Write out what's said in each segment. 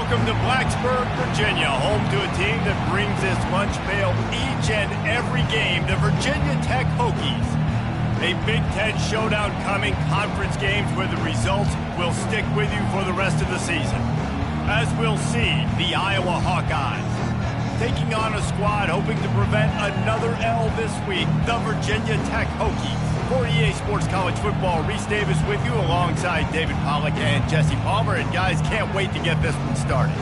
Welcome to Blacksburg, Virginia, home to a team that brings this lunch pail each and every game, the Virginia Tech Hokies. A Big Ten showdown coming, conference games where the results will stick with you for the rest of the season. As we'll see, the Iowa Hawkeyes taking on a squad hoping to prevent another L this week, the Virginia Tech Hokies. For EA Sports College Football, Reese Davis with you alongside David Pollack and Jesse Palmer. And guys, can't wait to get this one started.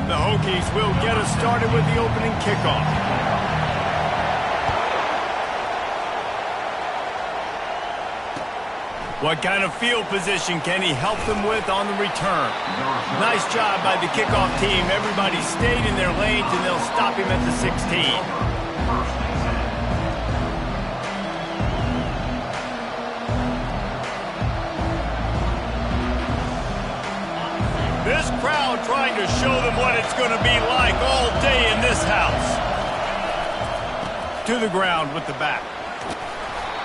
The Hokies will get us started with the opening kickoff. What kind of field position can he help them with on the return? Nice job by the kickoff team. Everybody stayed in their lanes, and they'll stop him at the 16. This crowd trying to show them what it's going to be like all day in this house. To the ground with the back.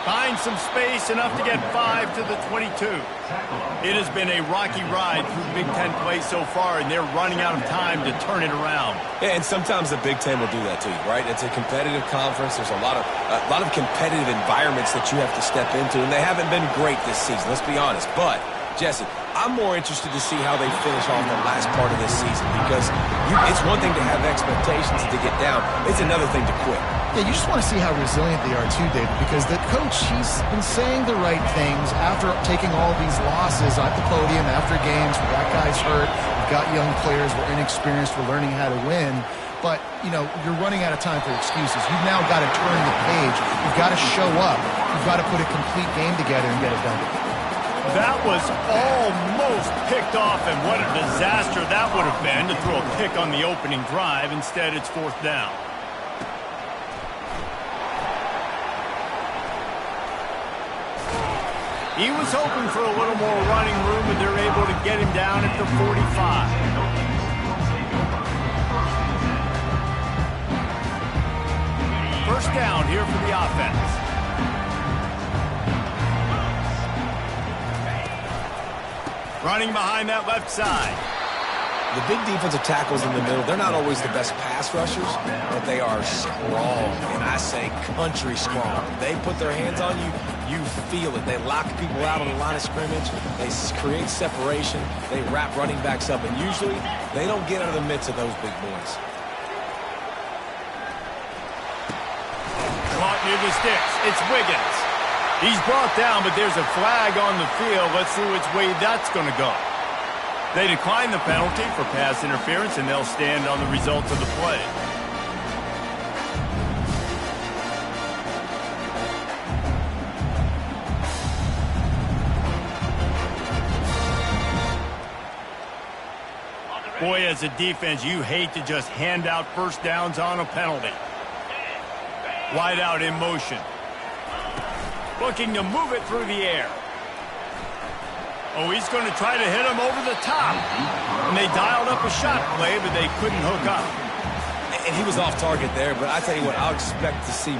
Finds some space, enough to get 5 to the 22. It has been a rocky ride through Big Ten play so far, and they're running out of time to turn it around. Yeah, and sometimes the Big Ten will do that to you, right? It's a competitive conference. There's a lot of competitive environments that you have to step into, and they haven't been great this season, let's be honest. But, Jesse, I'm more interested to see how they finish off the last part of this season, because it's one thing to have expectations and to get down. It's another thing to quit. Yeah, you just want to see how resilient they are too, David, because the coach, he's been saying the right things after taking all these losses at the podium, after games. We got guys hurt, we've got young players, we're inexperienced, we're learning how to win. But, you know, you're running out of time for excuses. You've now got to turn the page. You've got to show up. You've got to put a complete game together and get it done. That was almost picked off, and what a disaster that would have been to throw a pick on the opening drive. Instead, it's 4th down. He was hoping for a little more running room, but they're able to get him down at the 45. First down here for the offense. Running behind that left side. The big defensive tackles in the middle, they're not always the best pass rushers, but they are strong, and I say country strong. They put their hands on you, you feel it. They lock people out on the line of scrimmage. They create separation. They wrap running backs up, and usually they don't get out of the midst of those big boys. Caught near the sticks. It's Wiggins. He's brought down, but there's a flag on the field. Let's see which way that's going to go. They decline the penalty for pass interference, and they'll stand on the results of the play. Boy, as a defense, you hate to just hand out first downs on a penalty. Wide out in motion. Looking to move it through the air. Oh, he's going to try to hit him over the top. And they dialed up a shot play, but they couldn't hook up. And he was off target there, but I tell you what, I'll expect to see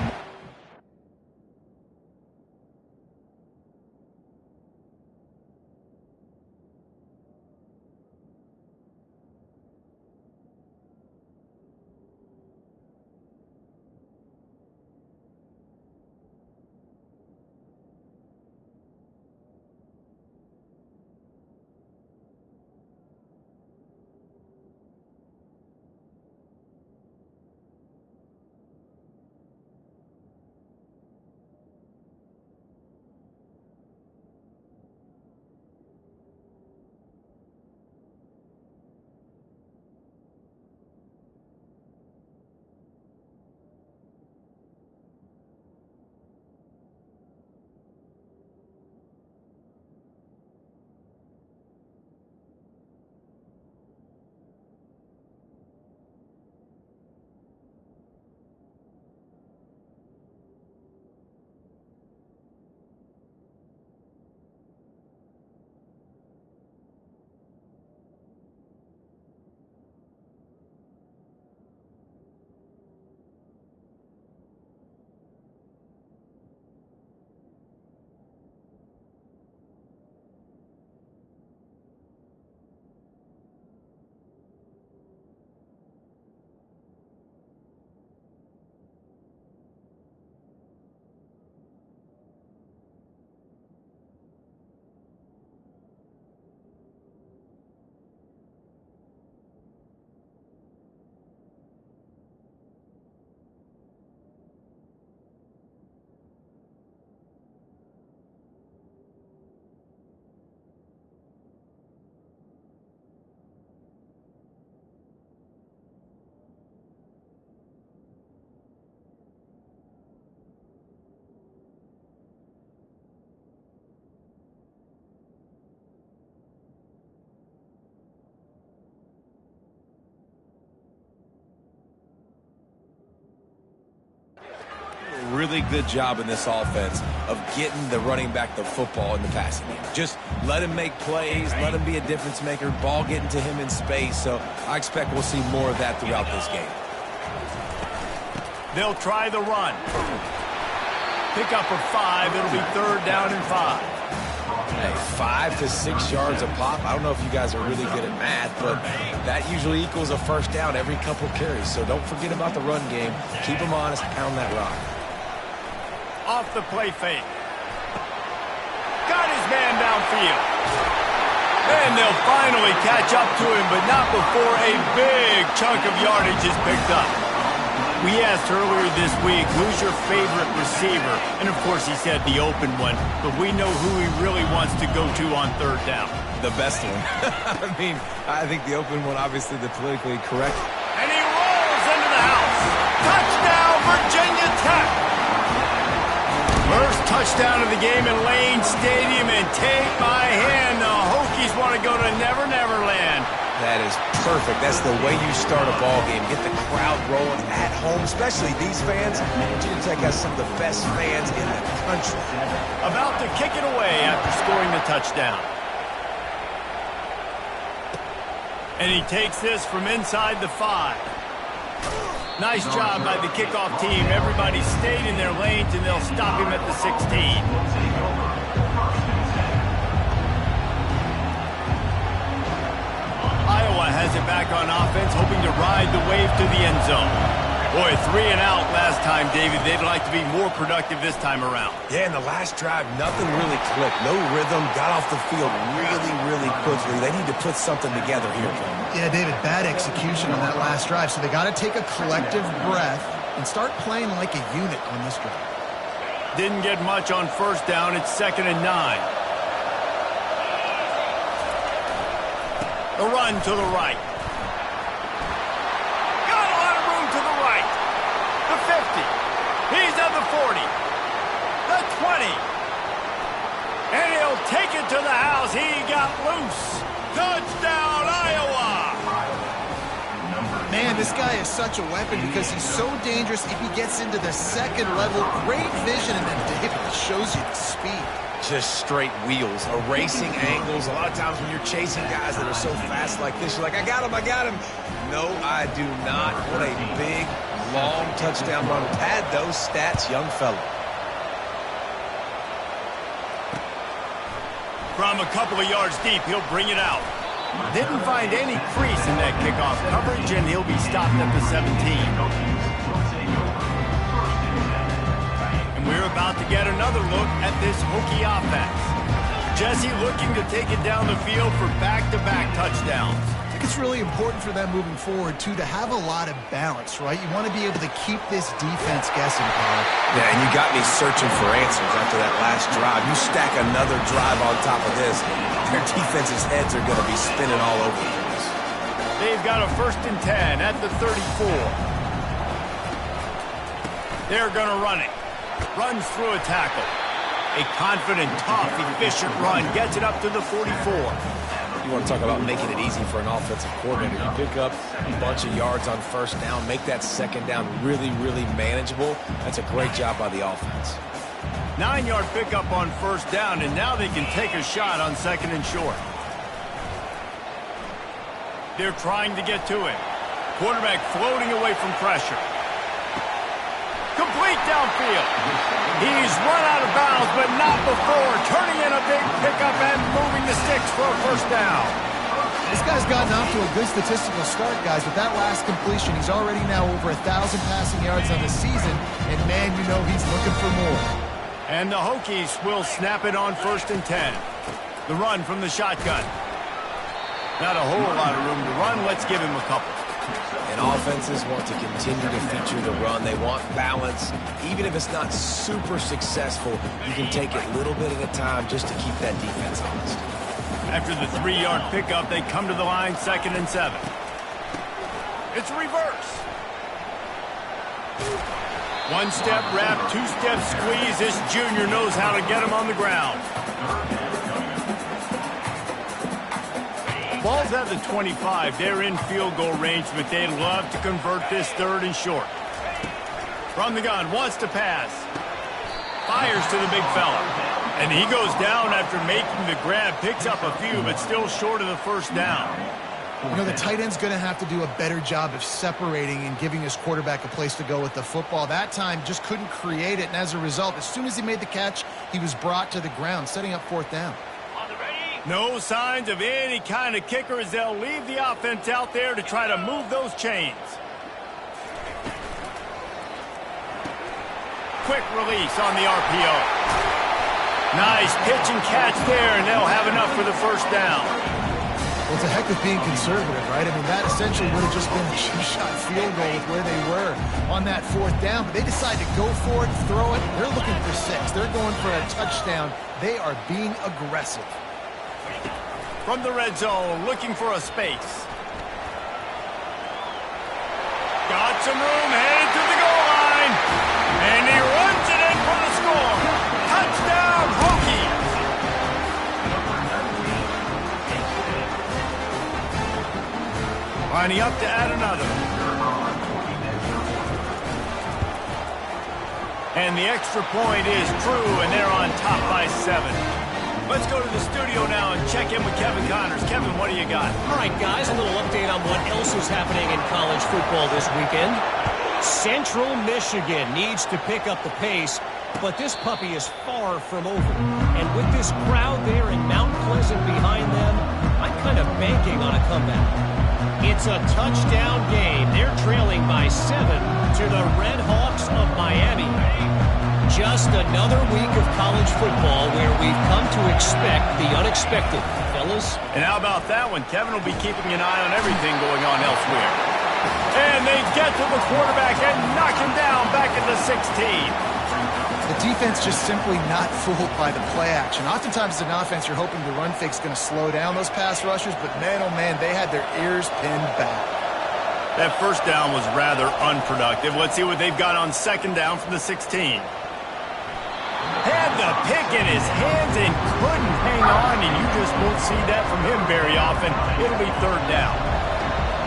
good job in this offense of getting the running back the football in the passing game. Just let him make plays, let him be a difference maker, ball getting to him in space. So I expect we'll see more of that throughout this game. They'll try the run. Pick up for 5. It'll be 3rd down and 5. Hey, 5 to 6 yards a pop. I don't know if you guys are really good at math, but that usually equals a first down every couple carries. So don't forget about the run game. Keep them honest, pound that rock. Off the play fake. Got his man downfield. And they'll finally catch up to him, but not before a big chunk of yardage is picked up. We asked earlier this week, who's your favorite receiver? And, of course, he said the open one, but we know who he really wants to go to on 3rd down. The best one. I mean, I think the open one, obviously the politically correct. And he rolls into the house. Touchdown, Virginia Tech. First touchdown of the game in Lane Stadium, and take my hand, the Hokies want to go to Never Never Land. That is perfect. That's the way you start a ball game. Get the crowd rolling at home, especially these fans. Virginia Tech has some of the best fans in the country. About to kick it away after scoring the touchdown. And he takes this from inside the 5. Nice job by the kickoff team. Everybody stayed in their lanes, and they'll stop him at the 16. Iowa has it back on offense, hoping to ride the wave to the end zone. Boy, 3 and out last time, David. They'd like to be more productive this time around. Yeah, in the last drive, nothing really clicked. No rhythm, got off the field really, really quickly. They need to put something together here. Yeah, David, bad execution on that last drive. So they got to take a collective breath and start playing like a unit on this drive. Didn't get much on 1st down. It's 2nd and 9. The run to the right. Got a lot of room to the right. The 50. He's at the 40. The 20. And he'll take it to the house. He got loose. Touchdown, Iowa. Man, this guy is such a weapon because he's so dangerous if he gets into the 2nd level. Great vision, and then David shows you the speed. Just straight wheels, erasing angles. A lot of times when you're chasing guys that are so fast like this, you're like, I got him, I got him. No, I do not. What a big, long touchdown run. Pad those stats, young fella. From a couple of yards deep, he'll bring it out. Didn't find any crease in that kickoff coverage, and he'll be stopped at the 17. We're about to get another look at this Hokie offense. Jesse looking to take it down the field for back-to-back touchdowns. I think it's really important for them moving forward, too, to have a lot of balance, right? You want to be able to keep this defense guessing, Paul. Yeah, and you got me searching for answers after that last drive. You stack another drive on top of this, their defense's heads are going to be spinning all over the place. They've got a 1st and 10 at the 34. They're going to run it. Runs through a tackle. A confident, tough, efficient run. Gets it up to the 44. You want to talk about making it easy for an offensive coordinator. You pick up a bunch of yards on 1st down, make that 2nd down really, really manageable. That's a great job by the offense. 9-yard pickup on 1st down, and now they can take a shot on 2nd and short. They're trying to get to him. Quarterback floating away from pressure. Complete downfield. He's run out of bounds, but not before turning in a big pickup and moving the sticks for a 1st down. This guy's gotten off to a good statistical start, guys. With that last completion, he's already now over 1,000 passing yards on the season, and man, you know he's looking for more. And the Hokies will snap it on 1st and 10. The run from the shotgun. Not a whole lot of room to run. Let's give him a couple. And offenses want to continue to feature the run. They want balance. Even if it's not super successful, you can take it a little bit at a time just to keep that defense honest. After the 3-yard pickup, they come to the line, 2nd and 7. It's reverse. 1-step wrap, 2-step squeeze. This junior knows how to get him on the ground. Ball's at the 25. They're in field goal range, but they'd love to convert this 3rd and short. From the gun, wants to pass. fires to the big fella. And he goes down after making the grab, picks up a few, but still short of the first down. You know, the tight end's going to have to do a better job of separating and giving his quarterback a place to go with the football. That time just couldn't create it, and as a result, as soon as he made the catch, he was brought to the ground, setting up fourth down. No signs of any kind of kicker as they'll leave the offense out there to try to move those chains. Quick release on the RPO. Nice pitch and catch there, and they'll have enough for the first down. Well, it's a heck of being conservative, right? I mean, that essentially would have just been a two-shot field goal with where they were on that fourth down. But they decide to go for it, throw it. They're looking for 6. They're going for a touchdown. They are being aggressive. From the red zone, looking for a space. Got some room, headed to the goal line. And he runs it in for the score. Touchdown, Hokies! Lining up to add another. And the extra point is true, and they're on top by 7. Let's go to the studio now and check in with Kevin Connors. Kevin, what do you got? All right, guys, a little update on what else is happening in college football this weekend. Central Michigan needs to pick up the pace, but this puppy is far from over. And with this crowd there in Mount Pleasant behind them, I'm kind of banking on a comeback. It's a touchdown game. They're trailing by 7 to the Red Hawks of Miami. Just another week of college football where we've come to expect the unexpected, fellas. And how about that one? Kevin will be keeping an eye on everything going on elsewhere. And they get to the quarterback and knock him down back at the 16. The defense just simply not fooled by the play action. Oftentimes as an offense, you're hoping the run fake's going to slow down those pass rushers, but man, oh man, they had their ears pinned back. That first down was rather unproductive. Let's see what they've got on second down from the 16. Had the pick in his hands and couldn't hang on, and you just won't see that from him very often. It'll be third down.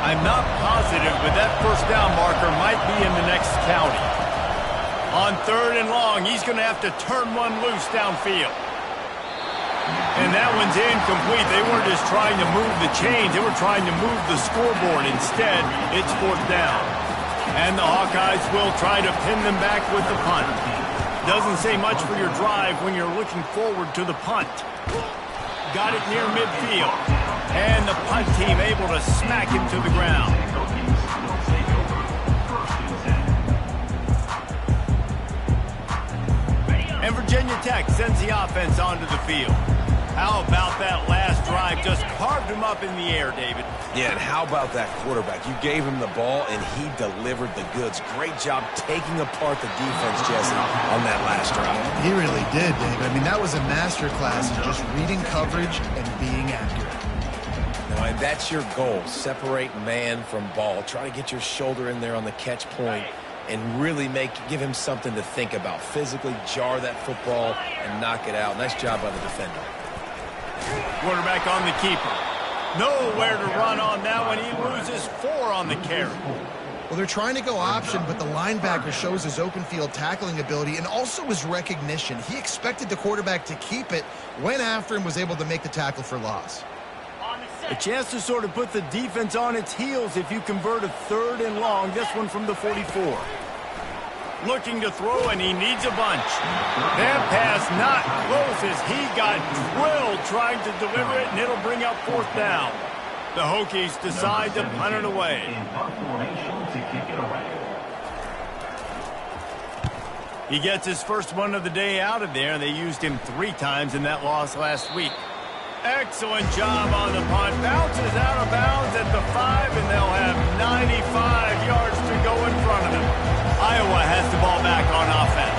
I'm not positive, but that first down marker might be in the next county. On third and long, he's going to have to turn one loose downfield. And that one's incomplete. They weren't just trying to move the chains. They were trying to move the scoreboard. Instead, it's fourth down. And the Hawkeyes will try to pin them back with the punt. Doesn't say much for your drive when you're looking forward to the punt. Got it near midfield. And the punt team able to smack him to the ground. And Virginia Tech sends the offense onto the field. How about that last drive? Just carved him up in the air, David. Yeah, and how about that quarterback? You gave him the ball, and he delivered the goods. Great job taking apart the defense, Jesse, on that last drive. He really did, Dave. I mean, that was a masterclass in just reading coverage and being accurate. No, and that's your goal. Separate man from ball. Try to get your shoulder in there on the catch point and really give him something to think about. Physically jar that football and knock it out. Nice job by the defender. Quarterback on the keeper. Nowhere to run on that one. He loses 4 on the carry. Well, they're trying to go option, but the linebacker shows his open field tackling ability and also his recognition. He expected the quarterback to keep it, went after him, was able to make the tackle for loss. A chance to sort of put the defense on its heels if you convert a third and long. This one from the 44. Looking to throw, and he needs a bunch. That pass not close as he got drilled trying to deliver it, and it'll bring up fourth down. The Hokies decide to punt it away. He gets his first one of the day out of there, and they used him 3 times in that loss last week. Excellent job on the punt. Bounces out of bounds at the 5, and they'll have 95 yards to go in front of them. Iowa has the ball back on offense.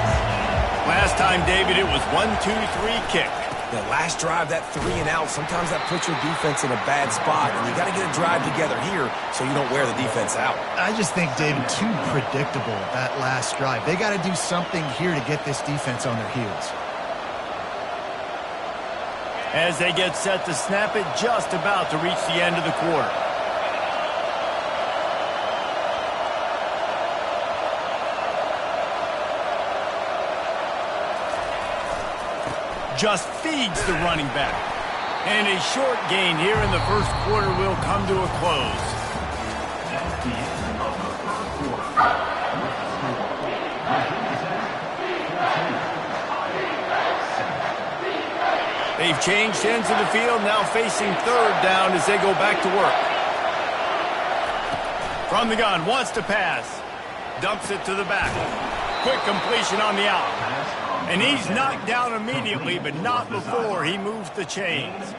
Last time, David, it was 1-2-3 kick. The last drive, that 3 and out, sometimes that puts your defense in a bad spot, and you got to get a drive together here so you don't wear the defense out. I just think, David, too predictable that last drive. They got to do something here to get this defense on their heels. As they get set to snap it, just about to reach the end of the quarter. just feeds the running back. And a short gain here in the first quarter will come to a close. They've changed ends of the field, now facing third down as they go back to work. From the gun, wants to pass. Dumps it to the back. Quick completion on the out. And he's knocked down immediately, but not before he moves the chains.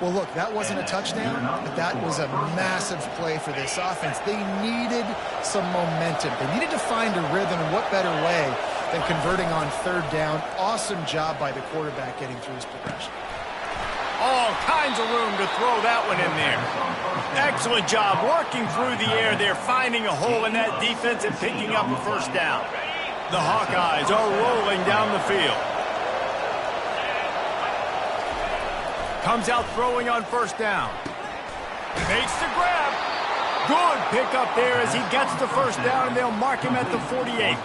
Well, look, that wasn't a touchdown, but that was a massive play for this offense. They needed some momentum. They needed to find a rhythm, and what better way than converting on third down. Awesome job by the quarterback getting through his progression. All kinds of room to throw that one in there. Excellent job working through the air there, finding a hole in that defense and picking up a first down. The Hawkeyes are rolling down the field. Comes out throwing on first down. Makes the grab. Good pickup there as he gets the first down, and they'll mark him at the 48.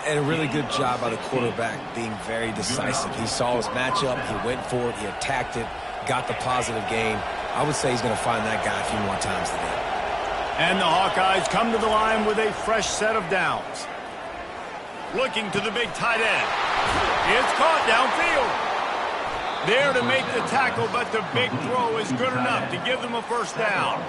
And a really good job by the quarterback being very decisive. He saw his matchup, he went for it, he attacked it, got the positive gain. I would say he's going to find that guy a few more times today. And the Hawkeyes come to the line with a fresh set of downs. Looking to the big tight end. It's caught downfield. There to make the tackle, but the big throw is good enough to give them a first down.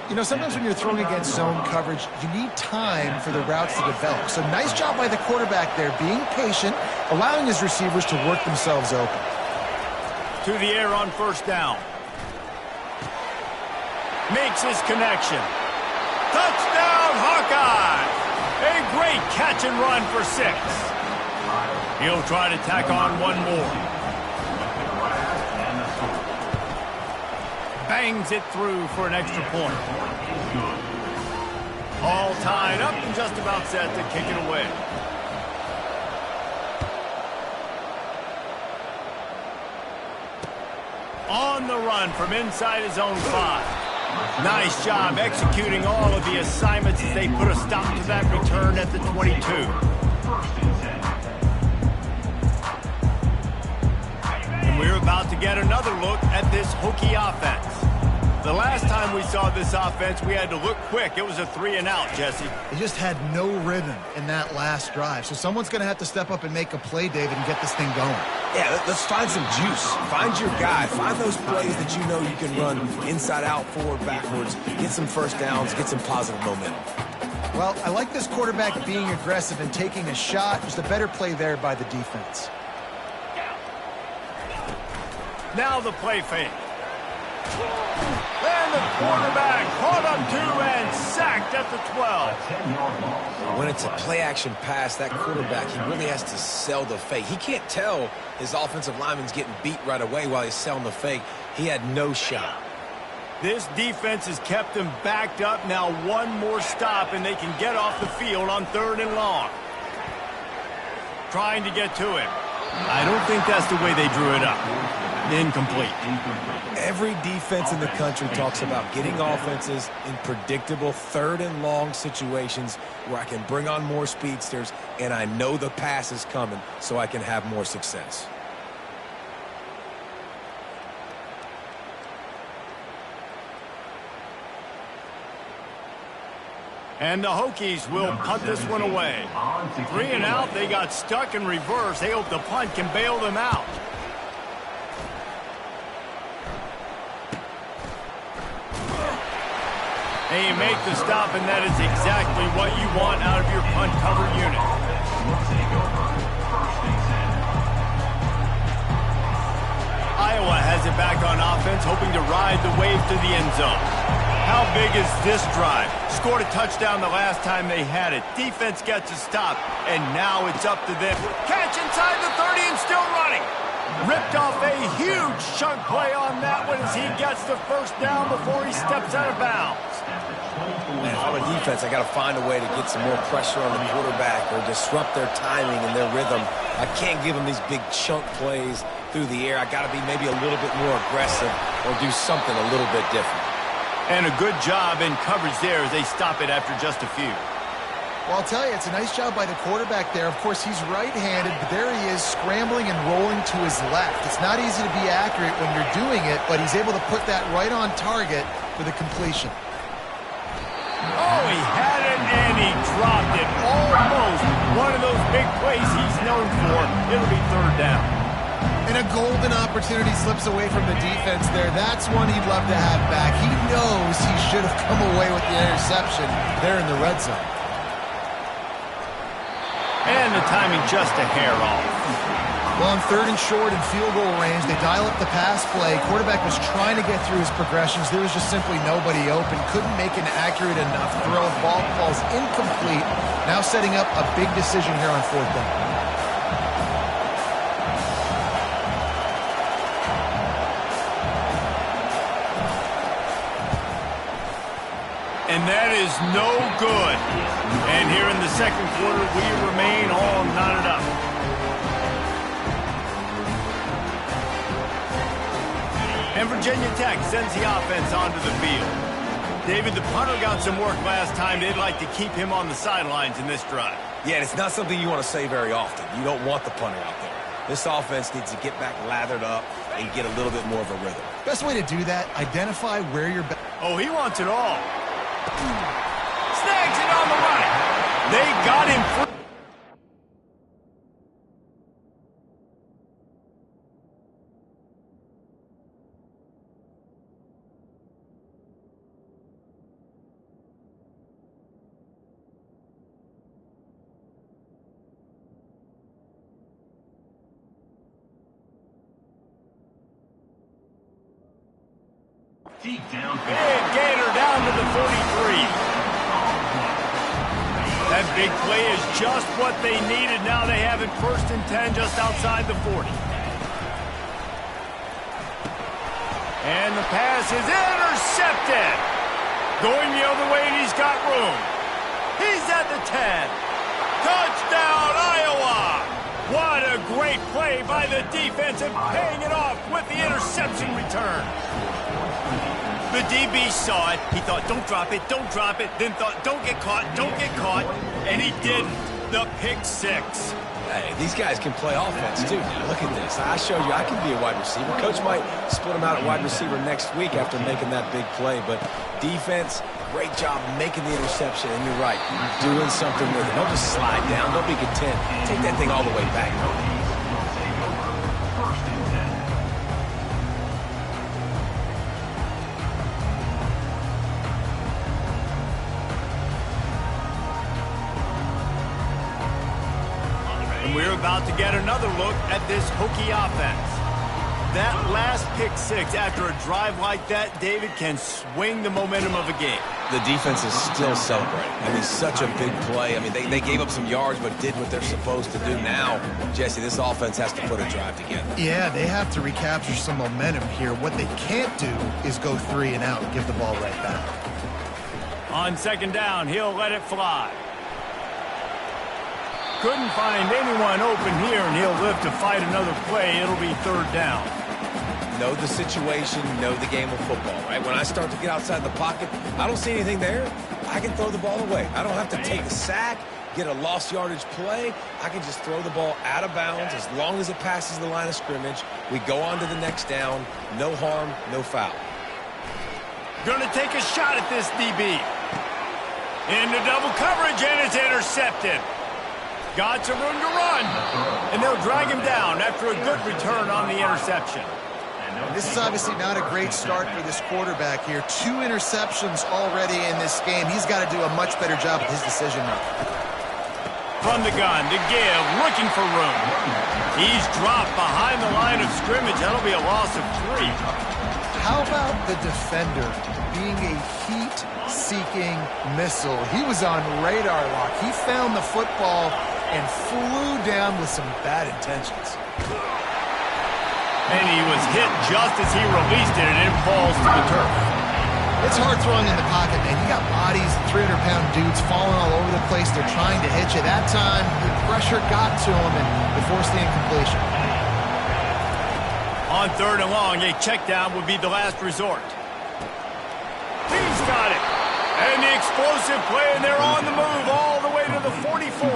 You know, sometimes when you're throwing against zone coverage, you need time for the routes to develop. So nice job by the quarterback there, being patient, allowing his receivers to work themselves open. To the air on first down. Makes his connection. Touchdown, Hawkeye! A great catch and run for 6. He'll try to tack on one more. Bangs it through for an extra point. All tied up and just about set to kick it away. On the run from inside his own 5. Nice job executing all of the assignments as they put a stop to that return at the 22. And we're about to get another look at this Hokie offense. The last time we saw this offense, we had to look quick. It was a 3-and-out, Jesse. They just had no rhythm in that last drive. So someone's going to have to step up and make a play, David, and get this thing going. Yeah, let's find some juice. Find your guy. Find those plays that you know you can run inside out, forward, backwards. Get some first downs. Get some positive momentum. Well, I like this quarterback being aggressive and taking a shot. Just a better play there by the defense. Now the play fake. And the quarterback caught up 2 and sacked at the 12. When it's a play-action pass, that quarterback, he really has to sell the fake. He can't tell his offensive lineman's getting beat right away while he's selling the fake. He had no shot. This defense has kept them backed up. Now one more stop, and they can get off the field on 3rd and long. Trying to get to him. I don't think that's the way they drew it up. Incomplete. Every defense in the country talks about getting offenses in predictable 3rd and long situations where I can bring on more speedsters and I know the pass is coming so I can have more success. And the Hokies will punt this one away. 3-and-out, they got stuck in reverse. They hope the punt can bail them out. And you make the stop, and that is exactly what you want out of your punt cover unit. Iowa has it back on offense, hoping to ride the wave to the end zone. How big is this drive? Scored a touchdown the last time they had it. Defense gets a stop, and now it's up to them. Catch inside the 30 and still running. Ripped off a huge chunk play on that one as he gets the first down before he steps out of bounds. Man, if I'm a defense, I got to find a way to get some more pressure on the quarterback or disrupt their timing and their rhythm. I can't give them these big chunk plays through the air. I got to be maybe a little bit more aggressive or do something a little bit different. And a good job in coverage there as they stop it after just a few. Well, I'll tell you, it's a nice job by the quarterback there. Of course, he's right-handed, but there he is scrambling and rolling to his left. It's not easy to be accurate when you're doing it, but he's able to put that right on target for the completion. Oh, he had it and he dropped it. Almost one of those big plays he's known for. It'll be third down. And a golden opportunity slips away from the defense there. That's one he'd love to have back. He knows he should have come away with the interception there in the red zone. And the timing just a hair off. Well, on 3rd and short and field goal range, they dial up the pass play. Quarterback was trying to get through his progressions. There was just simply nobody open. Couldn't make an accurate enough throw. Ball falls incomplete. Now setting up a big decision here on 4th down. And that is no good. And here in the second quarter, we remain all knotted up. And Virginia Tech sends the offense onto the field. David, the punter got some work last time. They'd like to keep him on the sidelines in this drive. Yeah, and it's not something you want to say very often. You don't want the punter out there. This offense needs to get back lathered up and get a little bit more of a rhythm. Best way to do that, identify where you're... Oh, he wants it all. Snags it on the right. They got him free. Big gainer down to the 43. That big play is just what they needed. Now they have it 1st and 10 just outside the 40. And the pass is intercepted. Going the other way, and he's got room. He's at the 10. Touchdown, Iowa! What a great play by the defense and paying it off with the interception return. The DB saw it. He thought, don't drop it, don't drop it. Then thought, don't get caught. And he didn't. The pick 6. Hey, these guys can play offense, too. Now, look at this. I showed you I can be a wide receiver. Coach might split him out at wide receiver next week after making that big play. But defense, great job making the interception. And you're right, doing something with it. Don't just slide down. Don't be content. Take that thing all the way back. We're about to get another look at this Hokie offense. That last pick 6 after a drive like that, David, can swing the momentum of a game. The defense is still celebrating. I mean, such a big play. I mean, they gave up some yards but did what they're supposed to do. Now, Jesse, this offense has to put a drive together. Yeah, they have to recapture some momentum here. What they can't do is go 3 and out and give the ball right back. On 2nd down, he'll let it fly. Couldn't find anyone open here, and he'll live to fight another play. It'll be 3rd down. Know the situation, know the game of football, right? When I start to get outside the pocket, I don't see anything there. I can throw the ball away. I don't have to take a sack, get a lost yardage play. I can just throw the ball out of bounds as long as it passes the line of scrimmage. We go on to the next down. No harm, no foul. Gonna take a shot at this DB. Into double coverage, and it's intercepted. Got some room to run, and they'll drag him down after a good return on the interception. This is obviously not a great start for this quarterback here. 2 interceptions already in this game. He's got to do a much better job with his decision making. From the gun to give, looking for room. He's dropped behind the line of scrimmage. That'll be a loss of 3. How about the defender being a heat-seeking missile? He was on radar lock. He found the football and flew down with some bad intentions. And he was hit just as he released it, and it falls to the turf. It's hard throwing in the pocket, man. You got bodies, 300-pound dudes falling all over the place. They're trying to hit you. That time, the pressure got to him, and they forced the incompletion. On 3rd and long, a check down would be the last resort. He's got it. And the explosive play, and they're on the move all the way to the the 44.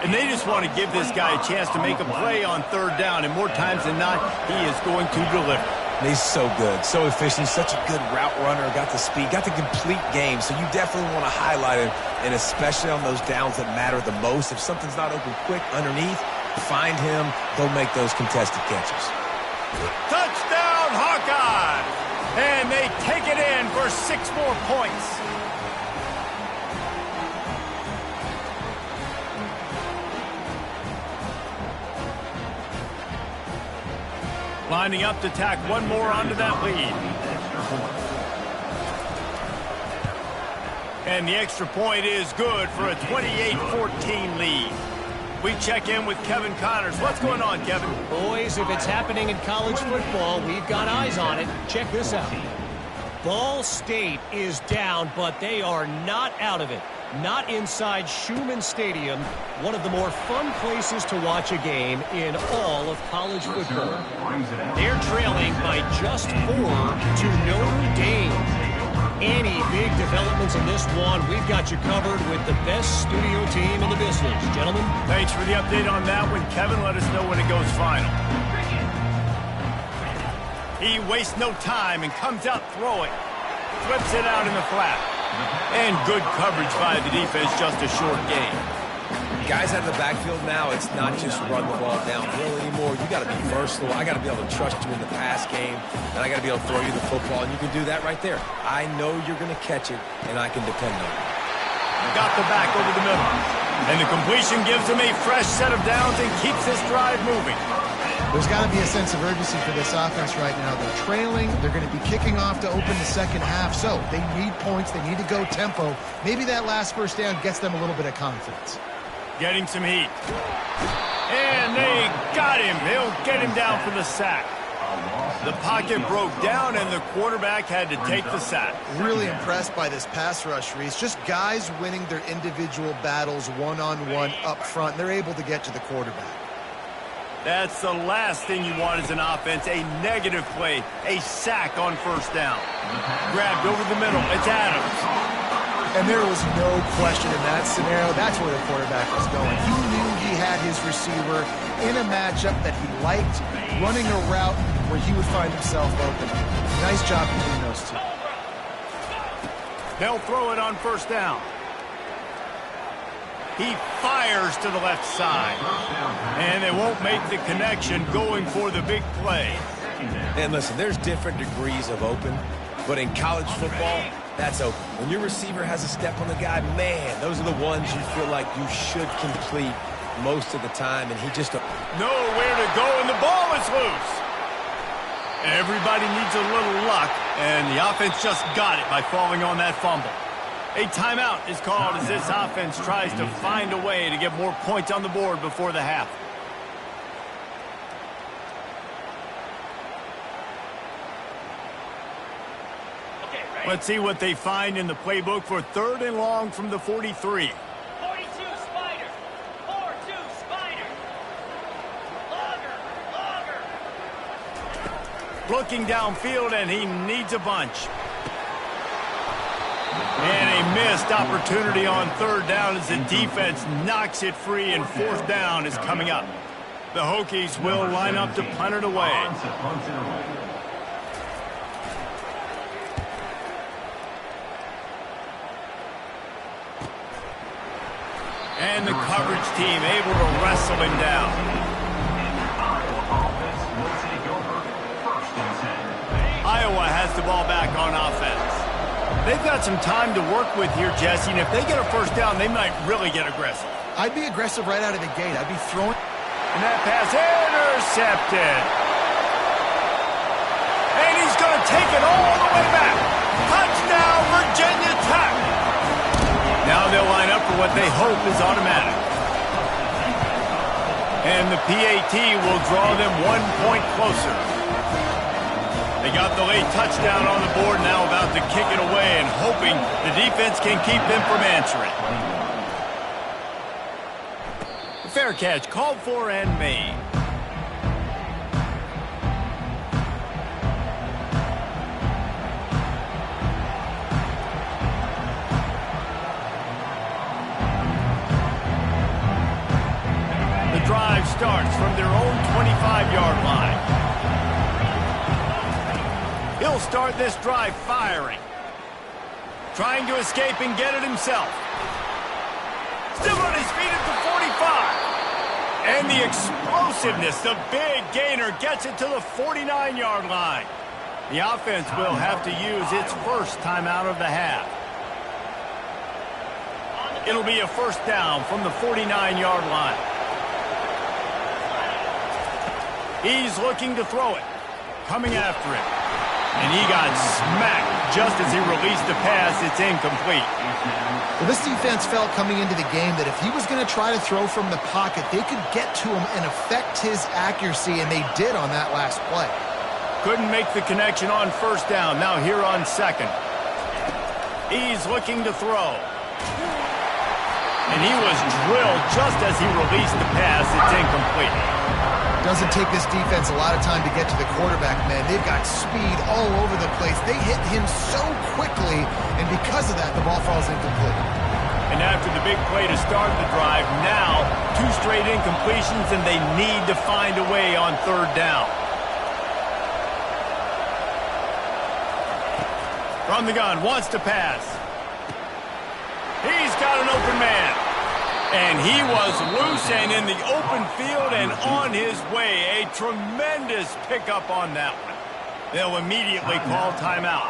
And they just want to give this guy a chance to make a play on third down, and more times than not, he is going to deliver. He's so good, so efficient, such a good route runner, got the speed, got the complete game, so you definitely want to highlight him, and especially on those downs that matter the most. If something's not open quick underneath, find him, go make those contested catches. Touchdown, Hawkeyes! And they take it in for 6 more points. Lining up to tack one more onto that lead. And the extra point is good for a 28-14 lead. We check in with Kevin Connors. What's going on, Kevin? Boys, if it's happening in college football, we've got eyes on it. Check this out. Ball State is down, but they are not out of it. Not inside Schumann Stadium, one of the more fun places to watch a game in all of college football. They're trailing by just 4 to Notre Dame. Any big developments in this one, we've got you covered with the best studio team in the business. Gentlemen. Thanks for the update on that one, Kevin. Let us know when it goes final. He wastes no time and comes out throwing. Flips it out in the flat. And good coverage by the defense, just a short game. Guys out of the backfield now, it's not just run the ball downhill anymore. You got to be versatile. I got to be able to trust you in the pass game, and I got to be able to throw you the football, and you can do that right there. I know you're going to catch it, and I can depend on it. Got the back over the middle. And the completion gives him a fresh set of downs and keeps this drive moving. There's got to be a sense of urgency for this offense right now. They're trailing. They're going to be kicking off to open the second half. So they need points. They need to go tempo. Maybe that last first down gets them a little bit of confidence. Getting some heat. And they got him. They'll get him down for the sack. The pocket broke down, and the quarterback had to take the sack. Really impressed by this pass rush, Reese. Just guys winning their individual battles one-on-one up front. They're able to get to the quarterback. That's the last thing you want as an offense, a negative play, a sack on first down. Grabbed over the middle, it's Adams. And there was no question in that scenario. That's where the quarterback was going. He knew he had his receiver in a matchup that he liked, running a route where he would find himself open. Nice job between those two. They'll throw it on first down. He fires to the left side. And they won't make the connection going for the big play. And listen, there's different degrees of open, but in college football, that's open. When your receiver has a step on the guy, man, those are the ones you feel like you should complete most of the time, and he just... Nowhere to go, and the ball is loose. Everybody needs a little luck, and the offense just got it by falling on that fumble. A timeout is called as this offense tries to find a way to get more points on the board before the half. Let's see what they find in the playbook for 3rd and long from the 43. 42 Spider. 4-2 Spider. Logger. Looking downfield, and he needs a bunch. And a missed opportunity on 3rd down as the defense knocks it free, and 4th down is coming up. The Hokies will line up to punt it away. And the coverage team able to wrestle him down. Iowa has the ball back on offense. They've got some time to work with here, Jesse, and if they get a first down, they might really get aggressive. I'd be aggressive right out of the gate. I'd be throwing... And that pass intercepted. And he's going to take it all the way back. Touchdown, Virginia Tech. Now they'll line up for what they hope is automatic. And the PAT will draw them 1 point closer. They got the late touchdown on the board, now about to kick it away and hoping the defense can keep them from answering. Fair catch called for and made. He'll start this drive firing. Trying to escape and get it himself. Still on his feet at the 45. And the explosiveness, the big gainer gets it to the 49-yard line. The offense will have to use its first timeout of the half. It'll be a first down from the 49-yard line. He's looking to throw it. Coming after it. And he got smacked just as he released the pass. It's incomplete. Well, this defense felt coming into the game that if he was going to try to throw from the pocket, they could get to him and affect his accuracy, and they did on that last play. Couldn't make the connection on first down. Now here on second. He's looking to throw. And he was drilled just as he released the pass. It's incomplete. Doesn't take this defense a lot of time to get to the quarterback, man. They've got speed all over the place. They hit him so quickly, and because of that, the ball falls incomplete. And after the big play to start the drive, now 2 straight incompletions, and they need to find a way on third down. From the gun, wants to pass. He's got an open man. And he was loose and in the open field and on his way. A tremendous pickup on that one. They'll immediately call timeout.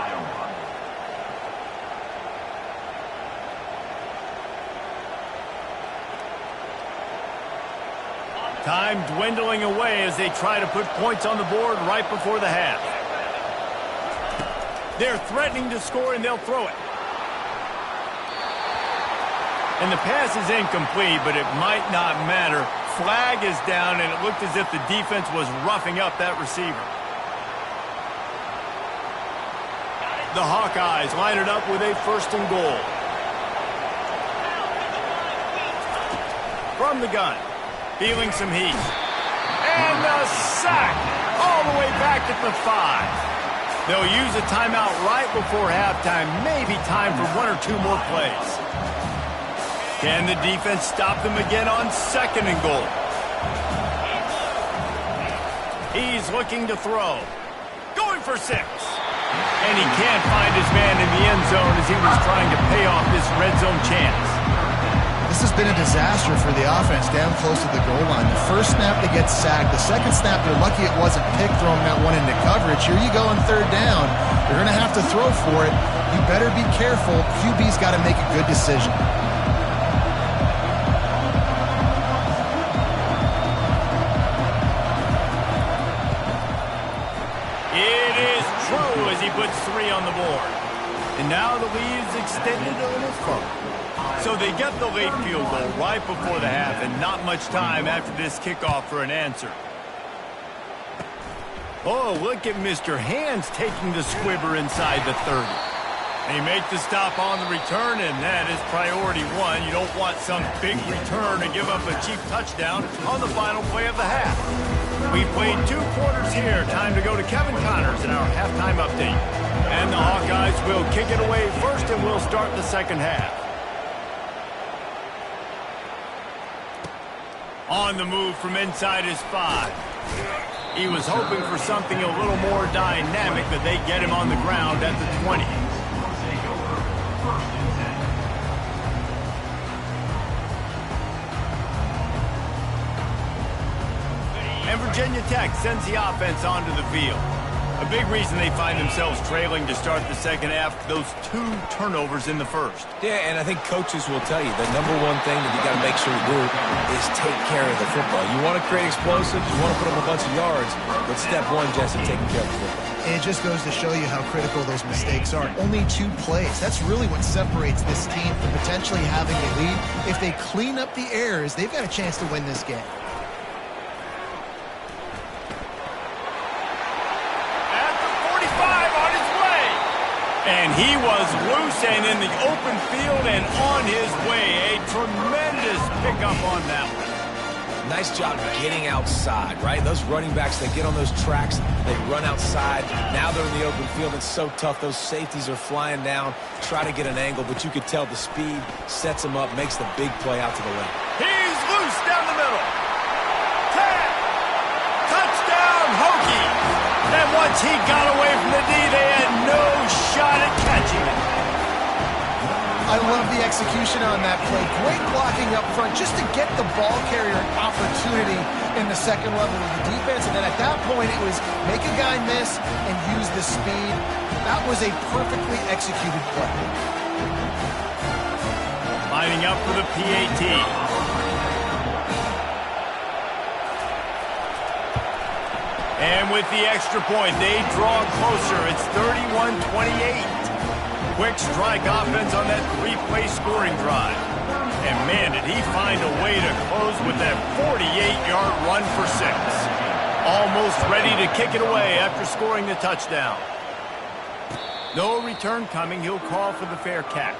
Time dwindling away as they try to put points on the board right before the half. They're threatening to score, and they'll throw it. And the pass is incomplete, but it might not matter. Flag is down, and it looked as if the defense was roughing up that receiver. The Hawkeyes line it up with a first and goal. From the gun, feeling some heat. And the sack all the way back at the 5. They'll use a timeout right before halftime. Maybe time for 1 or 2 more plays. Can the defense stop them again on second and goal? He's looking to throw. Going for 6. And he can't find his man in the end zone as he was trying to pay off this red zone chance. This has been a disaster for the offense down close to the goal line. The first snap, they get sacked. The second snap, they're lucky it wasn't picked, throwing that one into coverage. Here you go on third down. You're going to have to throw for it. You better be careful. QB's got to make a good decision. It is true as he puts 3 on the board. And now the lead is extended a little further. So they get the late field goal right before the half, and not much time after this kickoff for an answer. Oh, look at Mr. Hands taking the squibber inside the 30. They make the stop on the return, and that is priority 1. You don't want some big return to give up a cheap touchdown on the final play of the half. We played 2 quarters here. Time to go to Kevin Connors in our halftime update. And the Hawkeyes will kick it away first, and we'll start the second half. On the move from inside his 5. He was hoping for something a little more dynamic, but they get him on the ground at the 20. And Virginia Tech sends the offense onto the field. A big reason they find themselves trailing to start the second half, those 2 turnovers in the first. Yeah, and I think coaches will tell you the number one thing that you got to make sure to do is take care of the football. You want to create explosives, you want to put them a bunch of yards, but step 1, Jesse, taking care of the football. And it just goes to show you how critical those mistakes are. Only 2 plays. That's really what separates this team from potentially having a lead. If they clean up the errors, they've got a chance to win this game. And he was loose and in the open field and on his way. A tremendous pickup on that one. Nice job getting outside, right? Those running backs, they get on those tracks, they run outside. Now they're in the open field. It's so tough. Those safeties are flying down, try to get an angle, but you could tell the speed sets him up, makes the big play out to the left. He's loose down the middle. Touchdown, Hokies. And once he got away from the D, they had I love the execution on that play. Great blocking up front just to get the ball carrier an opportunity in the second level of the defense. And then at that point, it was make a guy miss and use the speed. That was a perfectly executed play. Lining up for the PAT. And with the extra point, they draw closer. It's 31-28. Quick strike offense on that three-play scoring drive. And man, did he find a way to close with that 48-yard run for 6. Almost ready to kick it away after scoring the touchdown. No return coming. He'll call for the fair catch.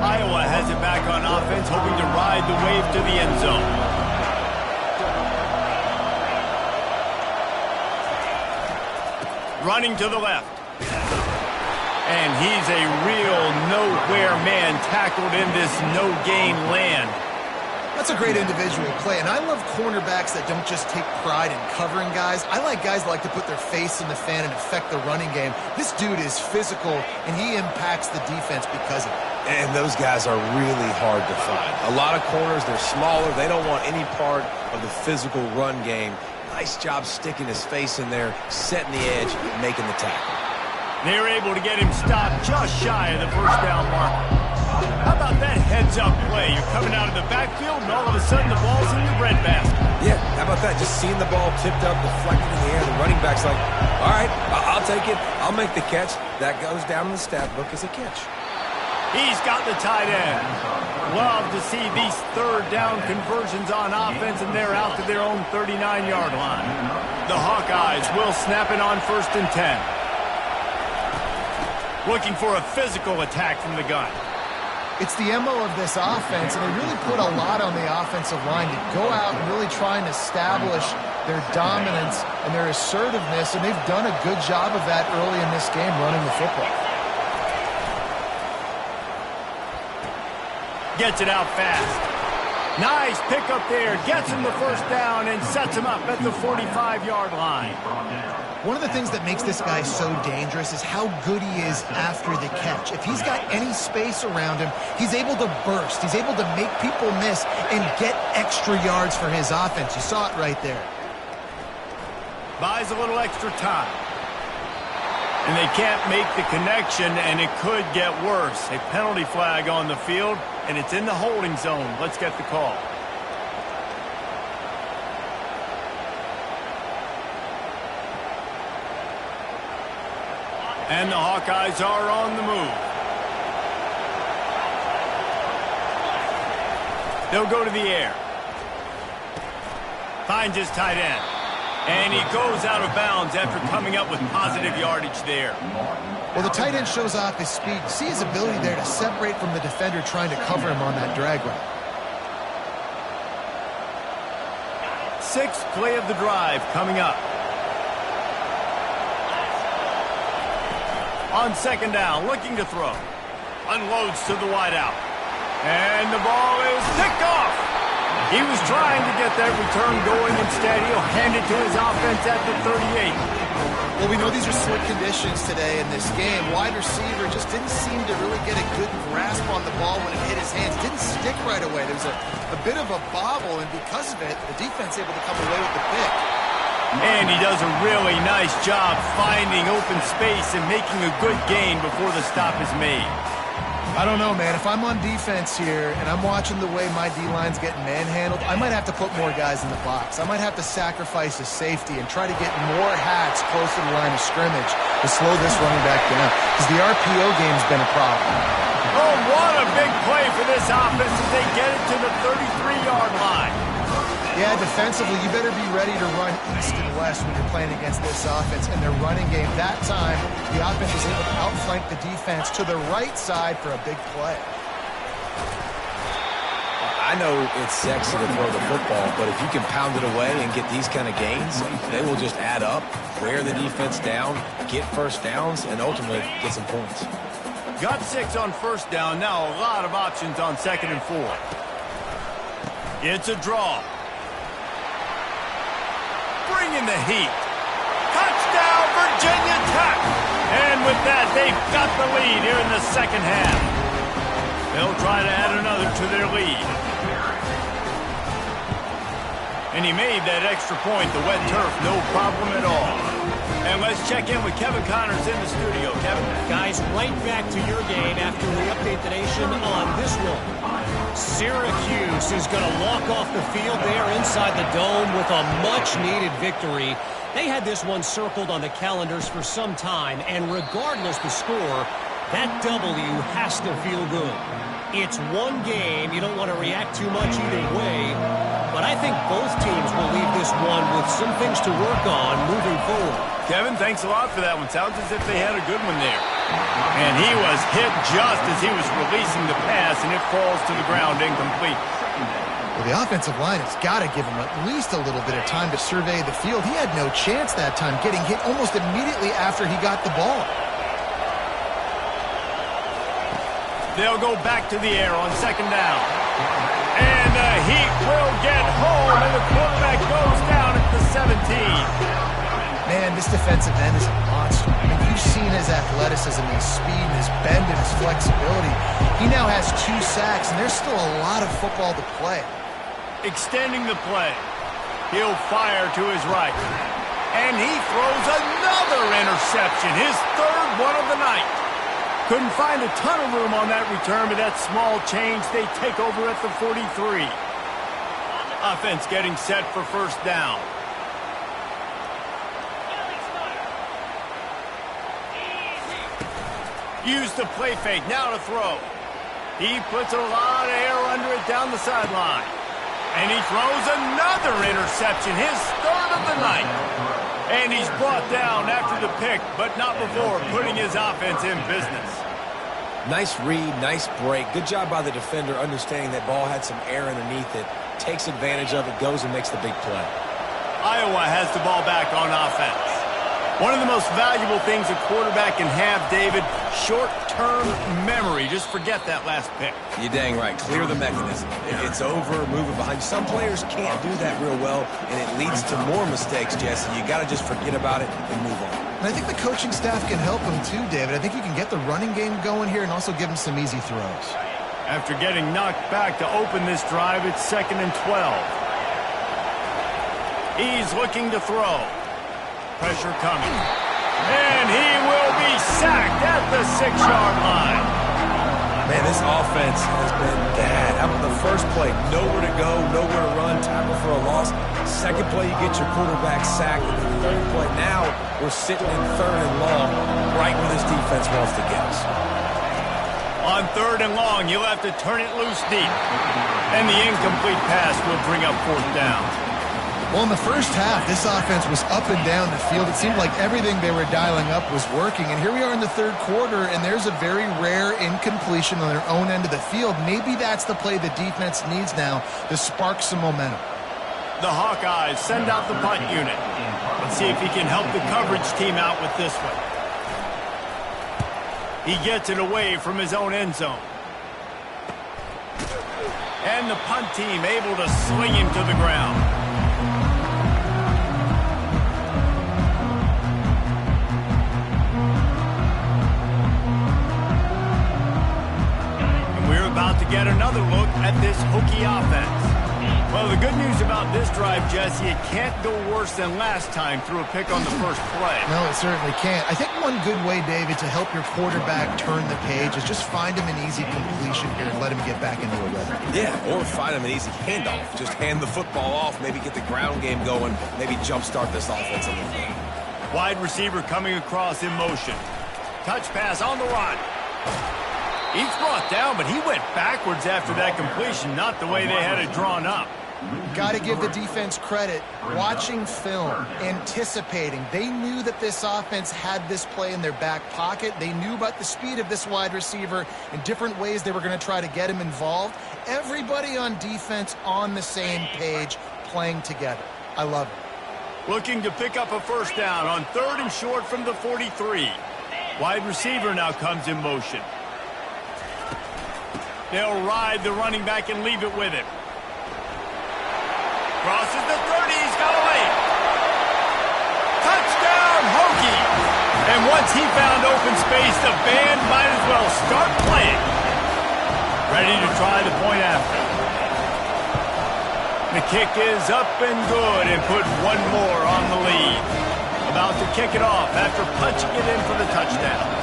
Iowa has it back on offense, hoping to ride the wave to the end zone. Running to the left. And he's a real nowhere man tackled in this no-gain land. That's a great individual play, and I love cornerbacks that don't just take pride in covering guys. I like guys that like to put their face in the fan and affect the running game. This dude is physical, and he impacts the defense because of it. And those guys are really hard to find. A lot of corners, they're smaller. They don't want any part of the physical run game. Nice job sticking his face in there, setting the edge, making the tackle. They're able to get him stopped just shy of the first down mark. How about that heads-up play? You're coming out of the backfield, and all of a sudden the ball's in your breadbasket. Yeah, how about that? Just seeing the ball tipped up, deflected in the air. The running back's like, all right, I'll take it. I'll make the catch. That goes down in the stat book as a catch. He's got the tight end. Love to see these third down conversions on offense, and they're out to their own 39-yard line. The Hawkeyes will snap it on 1st and 10. Looking for a physical attack from the gun. It's the MO of this offense, and they really put a lot on the offensive line to go out and really try and establish their dominance and their assertiveness, and they've done a good job of that early in this game running the football. Gets it out fast. Nice pickup there. Gets him the first down and sets him up at the 45-yard line. One of the things that makes this guy so dangerous is how good he is after the catch. If he's got any space around him, he's able to burst. He's able to make people miss and get extra yards for his offense. You saw it right there. Buys a little extra time. And they can't make the connection, and it could get worse. A penalty flag on the field, and it's in the holding zone. Let's get the call. And the Hawkeyes are on the move. They'll go to the air. Finds his tight end. And he goes out of bounds after coming up with positive yardage there. Well, the tight end shows off his speed. See his ability there to separate from the defender trying to cover him on that drag route. 6th play of the drive coming up. On 2nd down, looking to throw. Unloads to the wideout. And the ball is picked off. He was trying to get that return going. Instead, he'll hand it to his offense at the 38. Well, we know these are slick conditions today in this game. Wide receiver just didn't seem to really get a good grasp on the ball when it hit his hands. Didn't stick right away. There was a bit of a bobble, and because of it, the defense able to come away with the pick. And he does a really nice job finding open space and making a good gain before the stop is made. I don't know, man. If I'm on defense here and I'm watching the way my D-line's getting manhandled, I might have to put more guys in the box. I might have to sacrifice a safety and try to get more hats close to the line of scrimmage to slow this running back down, because the RPO game's been a problem. Oh, what a big play for this offense as they get it to the 33-yard line. Yeah, defensively, you better be ready to run east and west when you're playing against this offense. And their running game, that time, the offense was able to outflank the defense to the right side for a big play. I know it's sexy to throw the football, but if you can pound it away and get these kind of gains, they will just add up, wear the defense down, get first downs, and ultimately get some points. Got 6 on 1st down. Now a lot of options on 2nd and 4. It's a draw. bringing the heat. Touchdown, Virginia Tech! And with that, they've got the lead here in the second half. They'll try to add another to their lead. And he made that extra point, the wet turf, no problem at all. And let's check in with Kevin Connors in the studio. Kevin? Guys, right back to your game after we update the nation on this one. Syracuse is going to walk off the field there inside the dome with a much-needed victory. They had this one circled on the calendars for some time, and regardless the score, that W has to feel good. It's one game. You don't want to react too much either way, but I think both teams will leave this one with some things to work on moving forward. Kevin, thanks a lot for that one. Sounds as if they had a good one there. And he was hit just as he was releasing the pass, and it falls to the ground incomplete. Well, the offensive line has got to give him at least a little bit of time to survey the field. He had no chance that time, getting hit almost immediately after he got the ball. They'll go back to the air on second down. And the Heat will get home, and the quarterback goes down at the 17. Man, this defensive end is a monster. I mean, you've seen his athleticism, his speed, his bend, and his flexibility. He now has 2 sacks, and there's still a lot of football to play. Extending the play. He'll fire to his right. And he throws another interception, his third one of the night. Couldn't find a ton of room on that return, but that small change, they take over at the 43. Offense getting set for first down. Use the play fake, now to throw. He puts a lot of air under it down the sideline. And he throws another interception, his third of the night. And he's brought down after the pick, but not before putting his offense in business. Nice read, nice break. Good job by the defender understanding that ball had some air underneath it. Takes advantage of it, goes and makes the big play. Iowa has the ball back on offense. One of the most valuable things a quarterback can have, David, short-term memory. Just forget that last pick. You're dang right. Clear the mechanism. It's over, move it behind. Some players can't do that real well, and it leads to more mistakes, Jesse. You got to just forget about it and move on. And I think the coaching staff can help him too, David. I think you can get the running game going here and also give him some easy throws. After getting knocked back to open this drive, it's 2nd and 12. He's looking to throw. Pressure coming. And he will be sacked at the 6-yard line. Man, this offense has been bad. How about the first play? Nowhere to go, nowhere to run, tackle for a loss. Second play, you get your quarterback sacked. And the third play, now we're sitting in 3rd and long, right where this defense wants to get us. On 3rd and long, you'll have to turn it loose deep. And the incomplete pass will bring up 4th down. Well, in the first half, this offense was up and down the field. It seemed like everything they were dialing up was working. And here we are in the 3rd quarter, and there's a very rare incompletion on their own end of the field. Maybe that's the play the defense needs now to spark some momentum. The Hawkeyes send out the punt unit. Let's see if he can help the coverage team out with this one. He gets it away from his own end zone. And the punt team able to sling him to the ground. About to get another look at this Hokie offense. Well, the good news about this drive, Jesse, it can't go worse than last time through a pick on the first play. No, it certainly can't. I think one good way, David, to help your quarterback turn the page is just find him an easy completion here and let him get back into a rhythm. Yeah, or find him an easy handoff. Just hand the football off, maybe get the ground game going, maybe jumpstart this offense a little bit. Wide receiver coming across in motion. Touch pass on the run. He's brought down, but he went backwards after that completion, not the way they had it drawn up. Got to give the defense credit. Watching film, anticipating. They knew that this offense had this play in their back pocket. They knew about the speed of this wide receiver and different ways they were going to try to get him involved. Everybody on defense on the same page, playing together. I love it. Looking to pick up a first down on 3rd and short from the 43. Wide receiver now comes in motion. They'll ride the running back and leave it with him. Crosses the 30, he's got away. And once he found open space, the band might as well start playing. Ready to try the point after. The kick is up and good and put one more on the lead. About to kick it off after punching it in for the touchdown.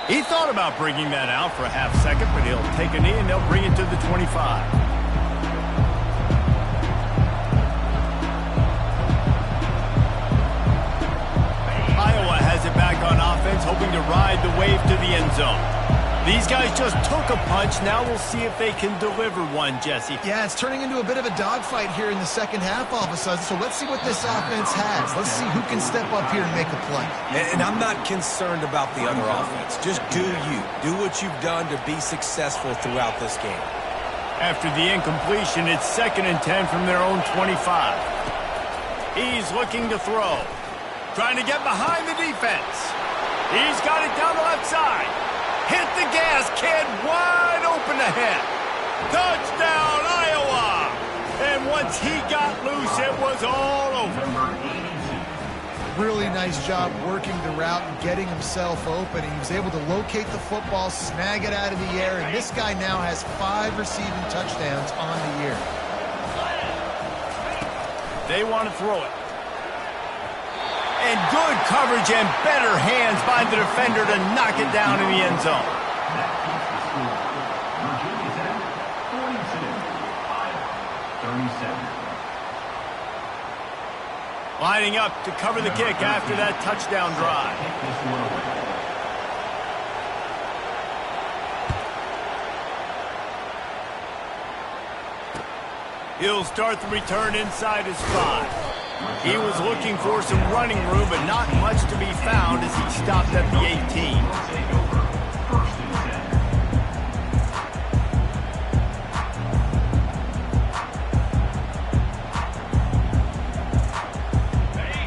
He thought about bringing that out for a half second, but he'll take a knee and they'll bring it to the 25. Iowa has it back on offense, hoping to ride the wave to the end zone. These guys just took a punch. Now we'll see if they can deliver one, Jesse. Yeah, it's turning into a bit of a dogfight here in the second half all of a sudden. So let's see what this offense has. Let's see who can step up here and make a play. And I'm not concerned about the other offense. Just do you. Do what you've done to be successful throughout this game. After the incompletion, it's 2nd and 10 from their own 25. He's looking to throw. Trying to get behind the defense. He's got it down the left side. Hit the gas, kid. Wide open ahead. Touchdown, Iowa. And once he got loose, it was all over. Really nice job working the route and getting himself open. He was able to locate the football, snag it out of the air, and this guy now has 5 receiving touchdowns on the year. They want to throw it. And good coverage and better hands by the defender to knock it down in the end zone. Lining up to cover the kick after that touchdown drive. He'll start the return inside his 5. He was looking for some running room, but not much to be found as he stopped at the 18.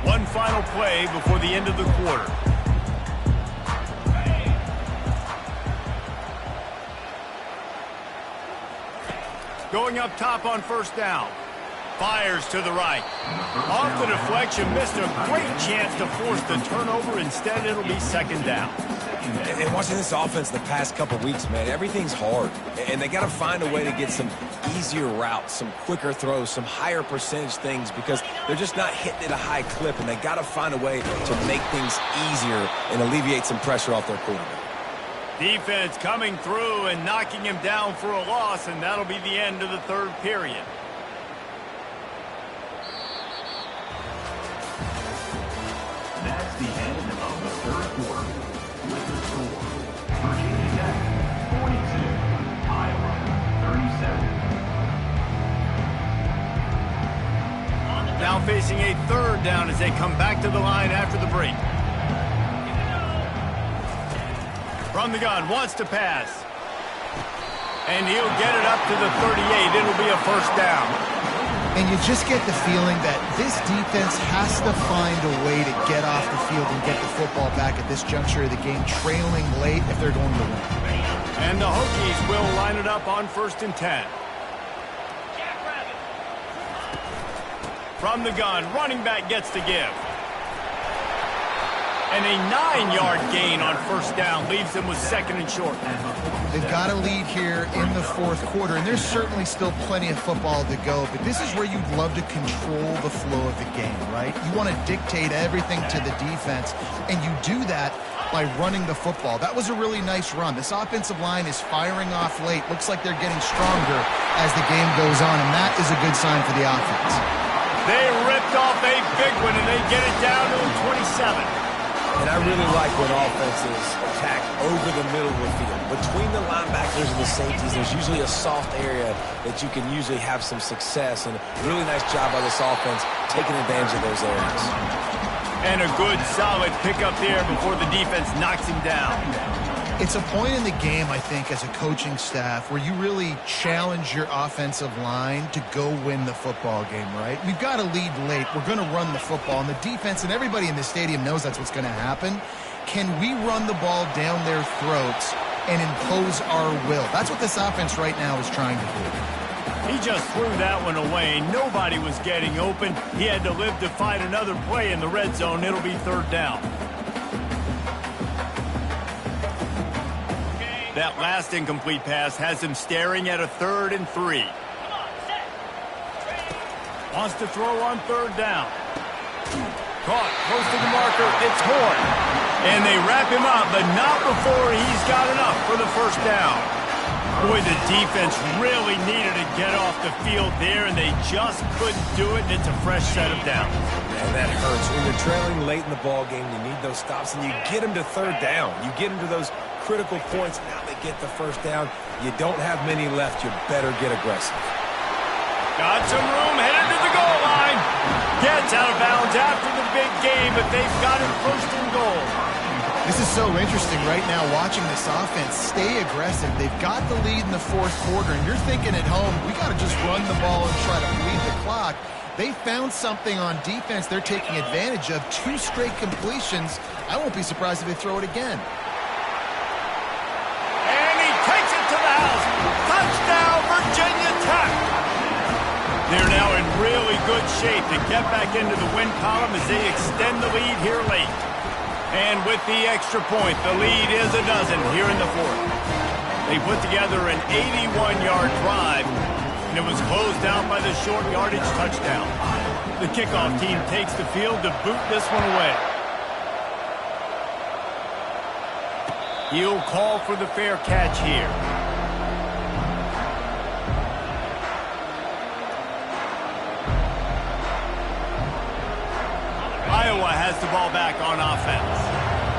One final play before the end of the quarter. Going up top on first down. Fires to the right. Off the deflection, missed a great chance to force the turnover. Instead, it'll be 2nd down. And watching this offense the past couple weeks, man, everything's hard. And they got to find a way to get some easier routes, some quicker throws, some higher percentage things because they're just not hitting at a high clip. And they got to find a way to make things easier and alleviate some pressure off their quarterback. Defense coming through and knocking him down for a loss, and that'll be the end of the 3rd period. That's the end of the 3rd quarter. With the score, Virginia Tech 42, Iowa 37. Now facing a 3rd down as they come back to the line after the break. From the gun, wants to pass. And he'll get it up to the 38. It'll be a 1st down. And you just get the feeling that this defense has to find a way to get off the field and get the football back at this juncture of the game, trailing late if they're going to win. And the Hokies will line it up on 1st and 10. From the gun, running back gets the give. And a 9-yard gain on 1st down leaves them with 2nd and short. They've got a lead here in the 4th quarter, and there's certainly still plenty of football to go, but this is where you'd love to control the flow of the game, right? You want to dictate everything to the defense, and you do that by running the football. That was a really nice run. This offensive line is firing off late. Looks like they're getting stronger as the game goes on, and that is a good sign for the offense. They ripped off a big one, and they get it down to the 27. And I really like when offenses attack over the middle of the field. Between the linebackers and the safeties, there's usually a soft area that you can usually have some success. And a really nice job by this offense taking advantage of those areas. And a good, solid pickup there before the defense knocks him down. It's a point in the game, I think, as a coaching staff where you really challenge your offensive line to go win the football game, right? We've got to lead late. We're going to run the football. And the defense and everybody in the stadium knows that's what's going to happen. Can we run the ball down their throats and impose our will? That's what this offense right now is trying to do. He just threw that one away. Nobody was getting open. He had to live to fight another play in the red zone. It'll be third down. That last incomplete pass has him staring at a 3rd and 3. Wants to throw on third down. Caught close to the marker. It's Horn. And they wrap him up, but not before he's got enough for the first down. Boy, the defense really needed to get off the field there, and they just couldn't do it, and it's a fresh set of downs. And that hurts. When you're trailing late in the ball game, you need those stops, and you get them to third down. You get them to those critical points. Now they get the first down. You don't have many left. You better get aggressive. Got some room, headed to the goal line. Gets out of bounds after the big game, but they've got him first and goal. This is so interesting right now, watching this offense stay aggressive. They've got the lead in the 4th quarter, and you're thinking at home, we got to just run the ball and try to bleed the clock. They found something on defense they're taking advantage of. 2 straight completions. I won't be surprised if they throw it again. And he takes it to the house. Touchdown, Virginia Tech. They're now in really good shape to get back into the win column as they extend the lead here late. And with the extra point, the lead is a dozen here in the 4th. They put together an 81-yard drive, and it was closed out by the short yardage touchdown. The kickoff team takes the field to boot this one away. He'll call for the fair catch here. Iowa has the ball back on offense.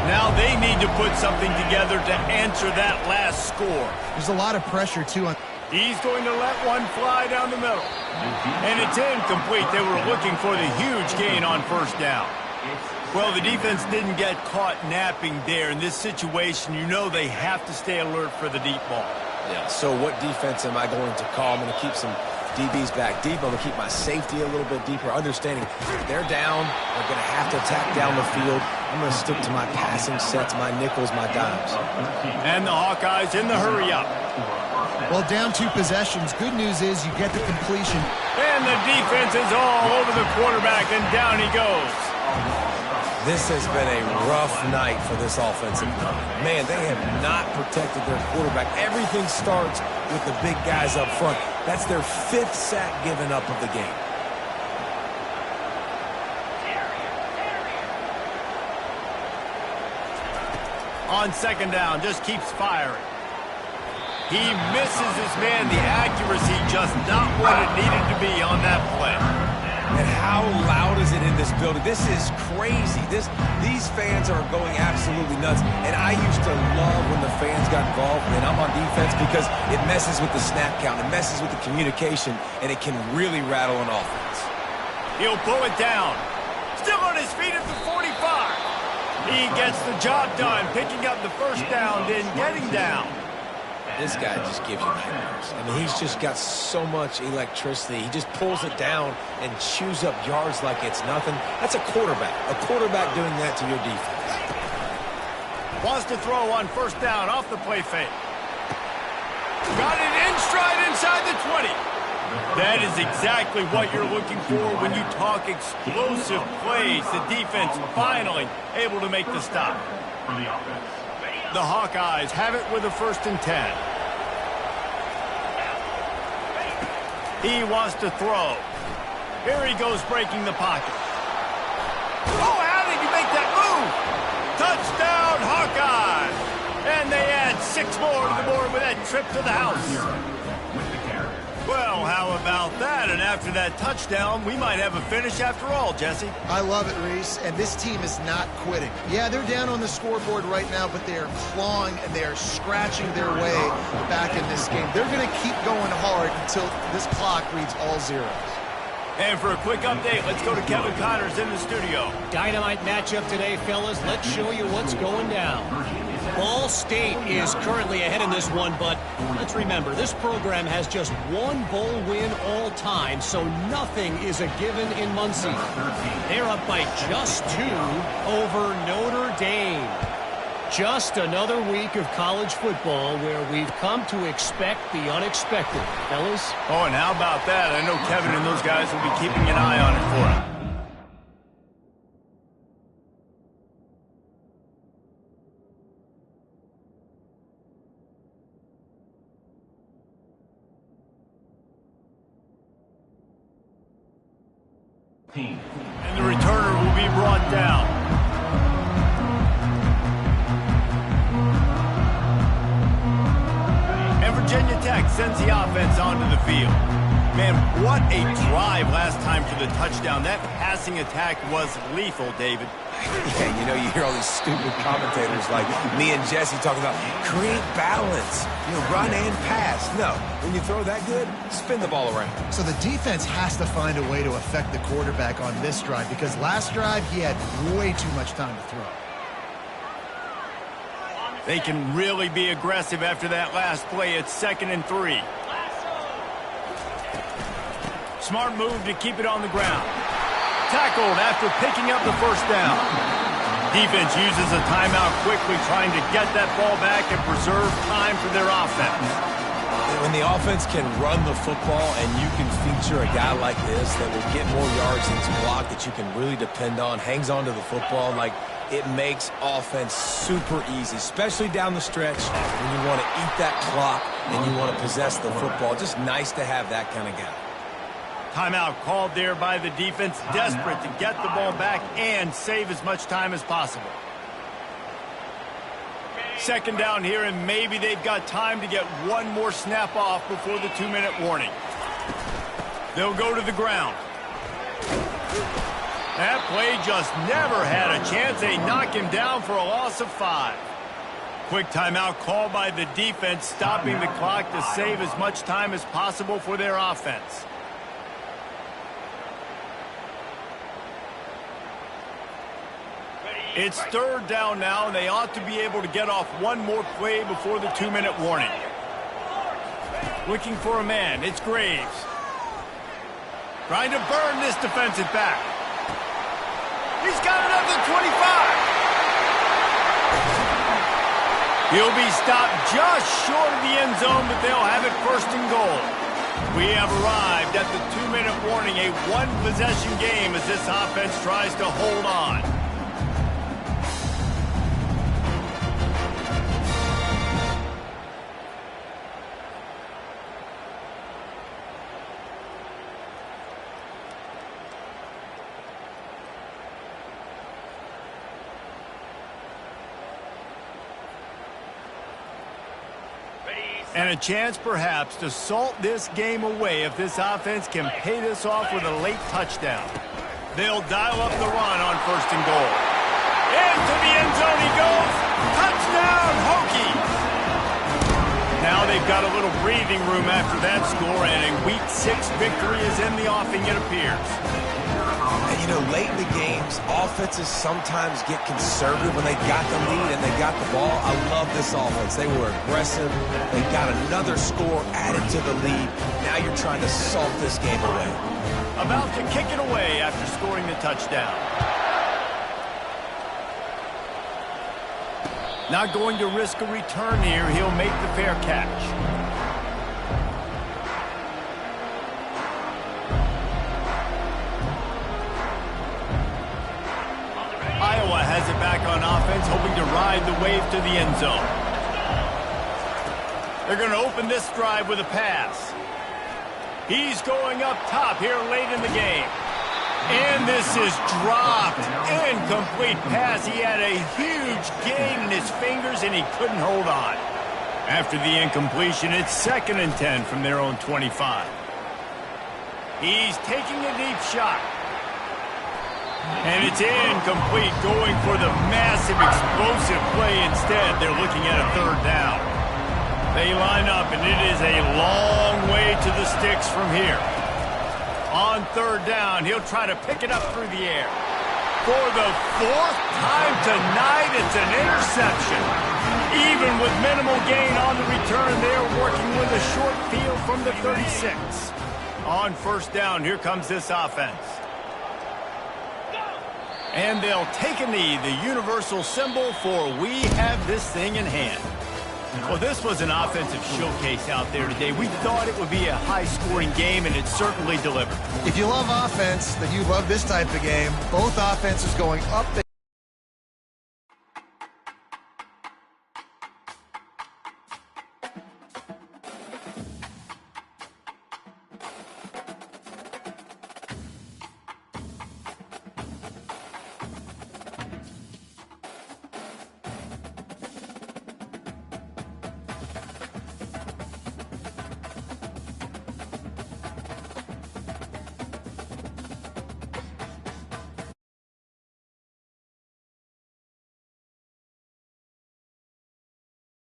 Now they need to put something together to answer that last score. There's a lot of pressure, too. He's going to let one fly down the middle. And it's incomplete. They were looking for the huge gain on first down. Well, the defense didn't get caught napping there. In this situation, you know they have to stay alert for the deep ball. Yeah, so what defense am I going to call? I'm going to keep some DBs back deep. I'm going to keep my safety a little bit deeper, understanding they're down. They're going to have to attack down the field. I'm going to stick to my passing sets, my nickels, my dimes. And the Hawkeyes in the hurry-up. Well, down 2 possessions. Good news is you get the completion. And the defense is all over the quarterback, and down he goes. This has been a rough night for this offensive line. Man, they have not protected their quarterback. Everything starts with the big guys up front. That's their 5th sack given up of the game. On second down, just keeps firing. He misses his man. The accuracy just not what it needed to be on that play. And how loud is it in this building? This is crazy. These fans are going absolutely nuts. And I used to love when the fans got involved, and I'm on defense, because it messes with the snap count. It messes with the communication, and it can really rattle an offense. He'll pull it down. Still on his feet at the 45. He gets the job done, picking up the first down, then getting down. This guy just gives you nightmares. I mean, he's just got so much electricity. He just pulls it down and chews up yards like it's nothing. That's a quarterback. A quarterback doing that to your defense. Wants to throw on first down off the play fake. Got it in stride inside the 20. That is exactly what you're looking for when you talk explosive plays. The defense finally able to make the stop. The Hawkeyes have it with a 1st and 10. He wants to throw. Here he goes breaking the pocket. Oh, how did you make that move? Touchdown, Hawkeyes! And they add 6 more to the board with that trip to the house. Well, how about that? And after that touchdown, we might have a finish after all, Jesse. I love it, Reese, and this team is not quitting. Yeah, they're down on the scoreboard right now, but they are clawing and they are scratching their way back in this game. They're going to keep going hard until this clock reads all zeros. And for a quick update, let's go to Kevin Connors in the studio. Dynamite matchup today, fellas. Let's show you what's going down. Ball State is currently ahead in this one, but let's remember, this program has just 1 bowl win all time, so nothing is a given in Muncie. They're up by just 2 over Notre Dame. Just another week of college football where we've come to expect the unexpected, fellas. Oh, and how about that? I know Kevin and those guys will be keeping an eye on it for him. And the returner will be brought down. And Virginia Tech sends the offense onto the field. Man, what a drive last time for the touchdown. That passing attack was lethal, David. Yeah, you know, you hear all these stupid commentators like me and Jesse talking about create balance, run and pass. No, when you throw that good, spin the ball around. So the defense has to find a way to affect the quarterback on this drive because last drive he had way too much time to throw. They can really be aggressive after that last play. It's 2nd and 3. Smart move to keep it on the ground. Tackled after picking up the first down. Defense uses a timeout quickly, trying to get that ball back and preserve time for their offense. When the offense can run the football and you can feature a guy like this that will get more yards than his block that you can really depend on, hangs on to the football, like it makes offense super easy, especially down the stretch when you want to eat that clock and you want to possess the football. Just nice to have that kind of guy. Timeout called there by the defense, desperate to get the ball back and save as much time as possible. 2nd down here, and maybe they've got time to get one more snap off before the 2-minute warning. They'll go to the ground. That play just never had a chance. They knock him down for a loss of 5. Quick timeout called by the defense, stopping the clock to save as much time as possible for their offense. It's 3rd down now, and they ought to be able to get off one more play before the 2-minute warning. Looking for a man. It's Graves. Trying to burn this defensive back. He's got it up to 25. He'll be stopped just short of the end zone, but they'll have it 1st and goal. We have arrived at the 2-minute warning, a one-possession game as this offense tries to hold on. And a chance, perhaps, to salt this game away if this offense can pay this off with a late touchdown. They'll dial up the run on 1st and goal. Into the end zone he goes. Touchdown, Hokies! Now they've got a little breathing room after that score, and a Week 6 victory is in the offing, it appears. And, late in the games, offenses sometimes get conservative when they got the lead and they got the ball. I love this offense. They were aggressive. They got another score added to the lead. Now you're trying to salt this game away. About to kick it away after scoring the touchdown. Not going to risk a return here. He'll make the fair catch. Iowa has it back on offense, hoping to ride the wave to the end zone. They're going to open this drive with a pass. He's going up top here late in the game. And this is dropped. Incomplete pass. He had a huge gain in his fingers, and he couldn't hold on. After the incompletion, it's 2nd and 10 from their own 25. He's taking a deep shot. And it's incomplete, going for the massive, explosive play instead. They're looking at a 3rd down. They line up, and it is a long way to the sticks from here. On 3rd down, he'll try to pick it up through the air. For the 4th time tonight, it's an interception. Even with minimal gain on the return, they're working with a short field from the 36. On 1st down, here comes this offense. And they'll take a knee, the universal symbol for we have this thing in hand. Well, this was an offensive showcase out there today. We thought it would be a high-scoring game, and it certainly delivered. If you love offense, then you love this type of game. Both offenses going up.